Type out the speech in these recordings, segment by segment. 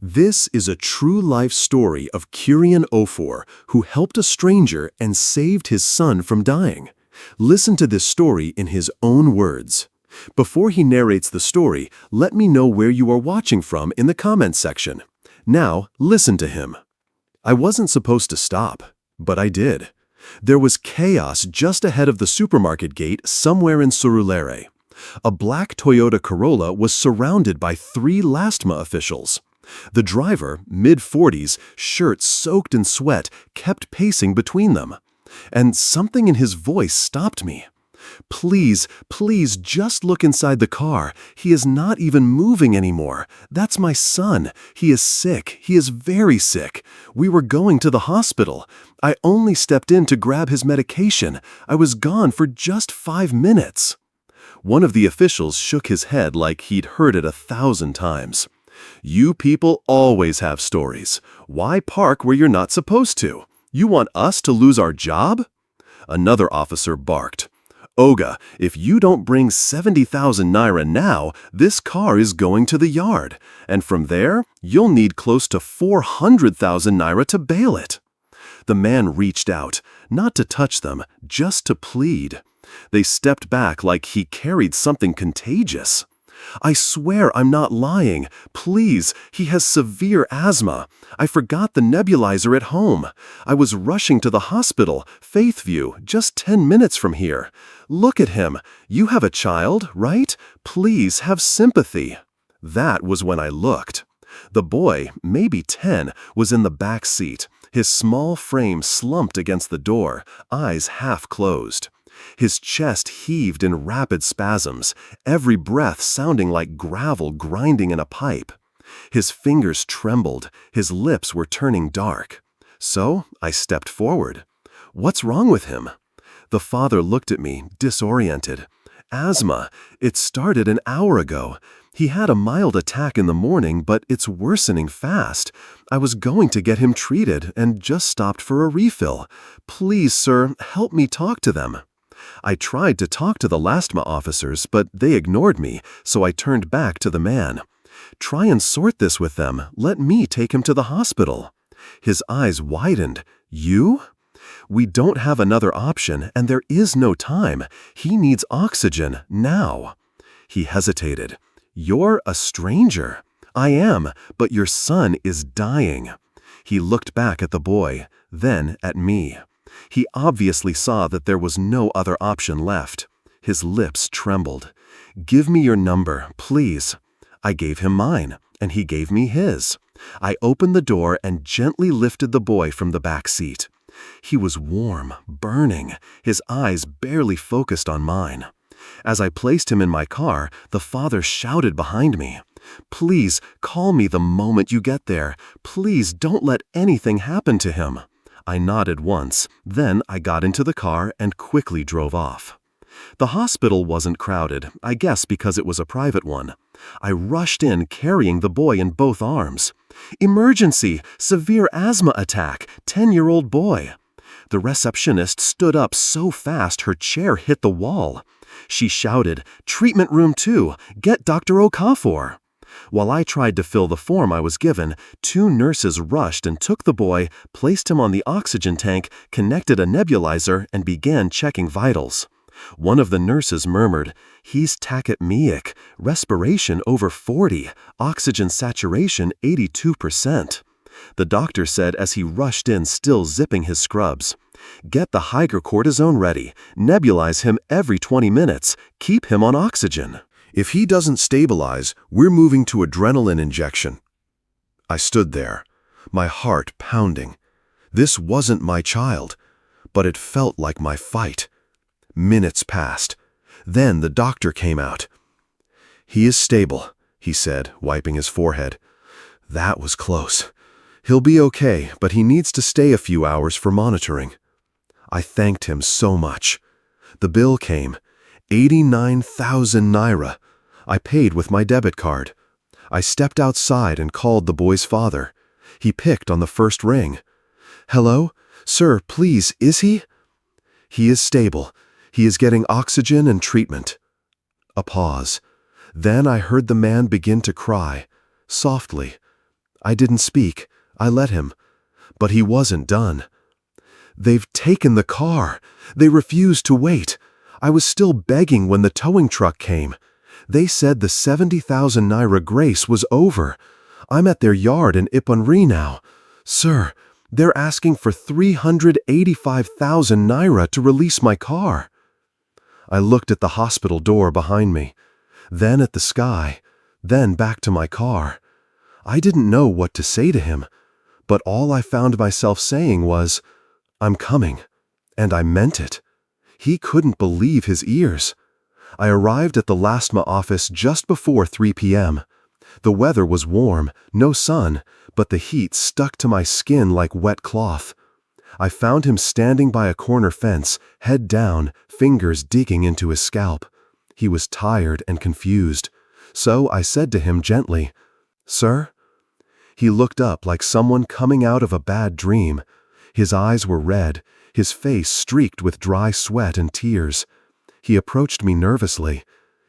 This is a true-life story of Kyrian Ofor, who helped a stranger and saved his son from dying. Listen to this story in his own words. Before he narrates the story, let me know where you are watching from in the comments section. Now, listen to him. I wasn't supposed to stop, but I did. There was chaos just ahead of the supermarket gate somewhere in Surulere. A black Toyota Corolla was surrounded by 3 LASTMA officials. The driver, mid-40s, shirt soaked in sweat, kept pacing between them. And something in his voice stopped me. "Please, please, just look inside the car. He is not even moving anymore. That's my son. He is sick. He is very sick. We were going to the hospital. I only stepped in to grab his medication. I was gone for just 5 minutes." One of the officials shook his head like he'd heard it 1,000 times. "You people always have stories. Why park where you're not supposed to? You want us to lose our job?" Another officer barked. "Oga, if you don't bring 70,000 naira now, this car is going to the yard. And from there, you'll need close to 400,000 naira to bail it." The man reached out, not to touch them, just to plead. They stepped back like he carried something contagious. "I swear I'm not lying. Please, he has severe asthma. I forgot the nebulizer at home. I was rushing to the hospital, Faithview, just 10 minutes from here. Look at him. You have a child, right? Please have sympathy." That was when I looked. The boy, maybe 10, was in the back seat, his small frame slumped against the door, eyes half closed. His chest heaved in rapid spasms, every breath sounding like gravel grinding in a pipe. His fingers trembled, his lips were turning dark. So I stepped forward. "What's wrong with him?" The father looked at me, disoriented. "Asthma. It started an hour ago. He had a mild attack in the morning, but it's worsening fast. I was going to get him treated and just stopped for a refill. Please, sir, help me talk to them." I tried to talk to the LASTMA officers, but they ignored me, so I turned back to the man. "Try and sort this with them. Let me take him to the hospital." His eyes widened. "You?" "We don't have another option, and there is no time. He needs oxygen, now." He hesitated. "You're a stranger." "I am, but your son is dying." He looked back at the boy, then at me. He obviously saw that there was no other option left. His lips trembled. "Give me your number, please." I gave him mine, and he gave me his. I opened the door and gently lifted the boy from the back seat. He was warm, burning, his eyes barely focused on mine. As I placed him in my car, the father shouted behind me, "Please, call me the moment you get there. Please don't let anything happen to him." I nodded once, then I got into the car and quickly drove off. The hospital wasn't crowded, I guess because it was a private one. I rushed in carrying the boy in both arms. "Emergency! Severe asthma attack! 10-year-old boy!" The receptionist stood up so fast her chair hit the wall. She shouted, "Treatment room 2! Get Dr. Okafor!" While I tried to fill the form I was given, 2 nurses rushed and took the boy, placed him on the oxygen tank, connected a nebulizer, and began checking vitals. One of the nurses murmured, "He's tachypneic, respiration over 40, oxygen saturation 82%. The doctor said as he rushed in, still zipping his scrubs, "Get the hydrocortisone ready, nebulize him every 20 minutes, keep him on oxygen. If he doesn't stabilize, we're moving to adrenaline injection." I stood there, my heart pounding. This wasn't my child, but it felt like my fight. Minutes passed. Then the doctor came out. "He is stable," he said, wiping his forehead. "That was close. He'll be okay, but he needs to stay a few hours for monitoring." I thanked him so much. The bill came. 89,000 naira. I paid with my debit card. I stepped outside and called the boy's father. He picked on the first ring. "Hello? Sir, please, is he?" "He is stable. He is getting oxygen and treatment." A pause. Then I heard the man begin to cry, softly. I didn't speak. I let him. But he wasn't done. "They've taken the car. They refused to wait. I was still begging when the towing truck came. They said the 70,000 naira grace was over. I'm at their yard in Ipanri now. Sir, they're asking for 385,000 naira to release my car." I looked at the hospital door behind me, then at the sky, then back to my car. I didn't know what to say to him, but all I found myself saying was, "I'm coming," and I meant it. He couldn't believe his ears. I arrived at the LASTMA office just before 3 p.m. The weather was warm, no sun, but the heat stuck to my skin like wet cloth. I found him standing by a corner fence, head down, fingers digging into his scalp. He was tired and confused, so I said to him gently, "Sir?" He looked up like someone coming out of a bad dream. His eyes were red, his face streaked with dry sweat and tears. He approached me nervously.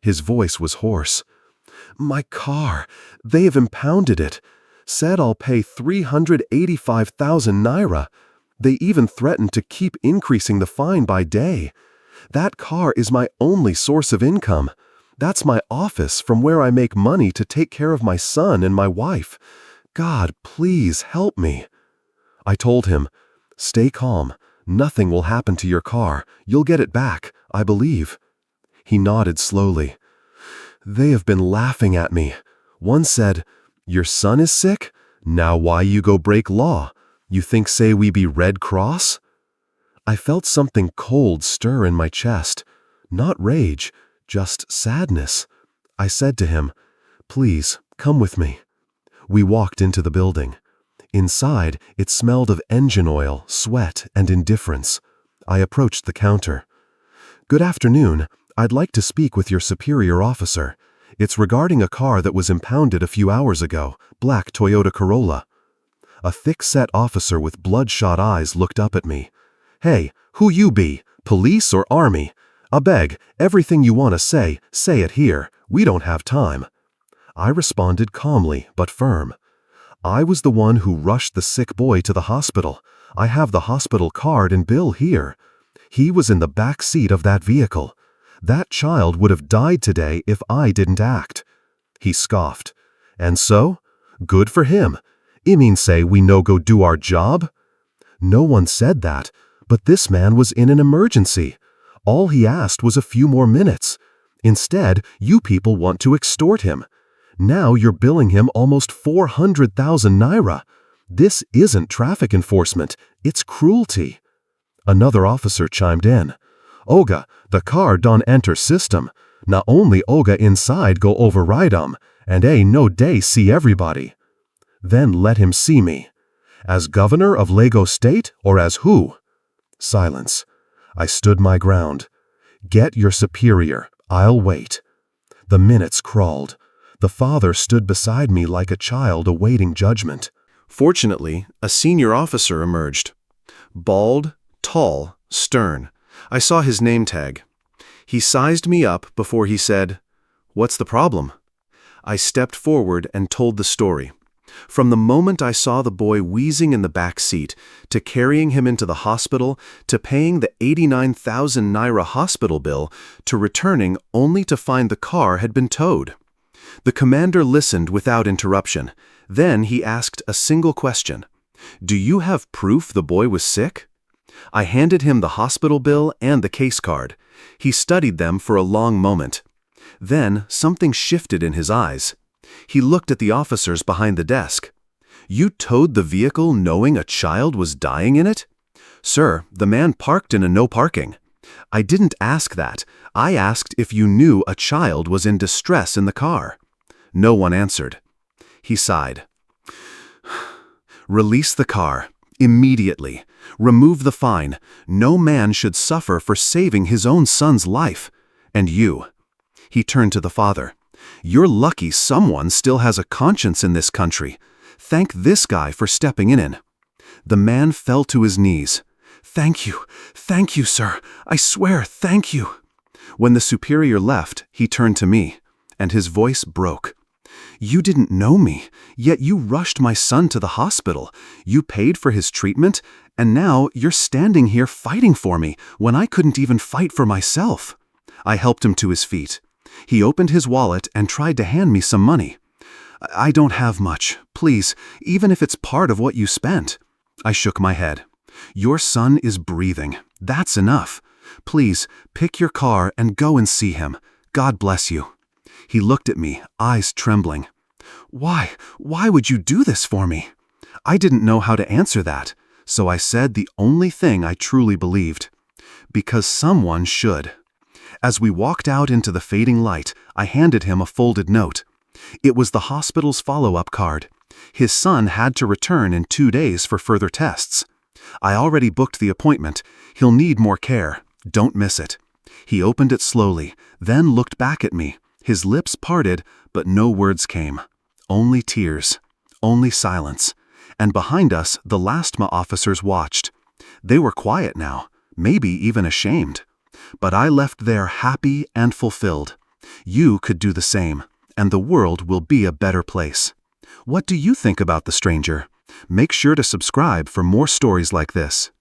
His voice was hoarse. "My car, they have impounded it. Said I'll pay 385,000 naira. They even threatened to keep increasing the fine by day. That car is my only source of income. That's my office from where I make money to take care of my son and my wife. God, please help me." I told him, "Stay calm. Nothing will happen to your car. You'll get it back, I believe." He nodded slowly. "They have been laughing at me. One said, 'Your son is sick? Now why you go break law? You think say we be Red Cross?'" I felt something cold stir in my chest. Not rage, just sadness. I said to him, "Please, come with me." We walked into the building. Inside, it smelled of engine oil, sweat, and indifference. I approached the counter. "Good afternoon. I'd like to speak with your superior officer. It's regarding a car that was impounded a few hours ago, black Toyota Corolla." A thick-set officer with bloodshot eyes looked up at me. "Hey, who you be? Police or army? I beg, everything you want to say it here. We don't have time." I responded calmly but firm. "I was the one who rushed the sick boy to the hospital. I have the hospital card and bill here. He was in the back seat of that vehicle. That child would have died today if I didn't act." He scoffed. "And so? Good for him. You mean say we no go do our job?" No one said that, but this man was in an emergency. All he asked was a few more minutes. Instead, you people want to extort him. Now you're billing him almost 400,000 naira. This isn't traffic enforcement, it's cruelty. Another officer chimed in. "Oga, the car don't enter system. Not only Oga inside go override and no day see everybody." "Then let him see me. As governor of Lagos State or as who?" Silence. I stood my ground. "Get your superior. I'll wait." The minutes crawled. The father stood beside me like a child awaiting judgment. Fortunately, a senior officer emerged. Bald, tall, stern. I saw his name tag. He sized me up before he said, "What's the problem?" I stepped forward and told the story. From the moment I saw the boy wheezing in the back seat, to carrying him into the hospital, to paying the 89,000 naira hospital bill, to returning only to find the car had been towed. The commander listened without interruption. Then he asked a single question. "Do you have proof the boy was sick?" I handed him the hospital bill and the case card. He studied them for a long moment. Then something shifted in his eyes. He looked at the officers behind the desk. "You towed the vehicle knowing a child was dying in it?" "Sir, the man parked in a no parking." "I didn't ask that. I asked if you knew a child was in distress in the car." No one answered. He sighed. "Release the car. Immediately. Remove the fine. No man should suffer for saving his own son's life. And you." He turned to the father. "You're lucky someone still has a conscience in this country. Thank this guy for stepping in." The man fell to his knees. Thank you, sir. I swear, thank you." When the superior left, he turned to me, and his voice broke. You didn't know me, yet you rushed my son to the hospital. You paid for his treatment, and now you're standing here fighting for me when I couldn't even fight for myself. I helped him to his feet. He opened his wallet and tried to hand me some money. I don't have much. Please, even if it's part of what you spent. I shook my head. Your son is breathing. That's enough. Please, pick your car and go and see him. God bless you. He looked at me, eyes trembling. Why would you do this for me? I didn't know how to answer that, so I said the only thing I truly believed. Because someone should. As we walked out into the fading light, I handed him a folded note. It was the hospital's follow-up card. His son had to return in 2 days for further tests. I already booked the appointment. He'll need more care. Don't miss it. He opened it slowly, then looked back at me. His lips parted, but no words came. Only tears. Only silence. And behind us, the LASTMA officers watched. They were quiet now, maybe even ashamed. But I left there happy and fulfilled. You could do the same, and the world will be a better place. What do you think about the stranger? Make sure to subscribe for more stories like this.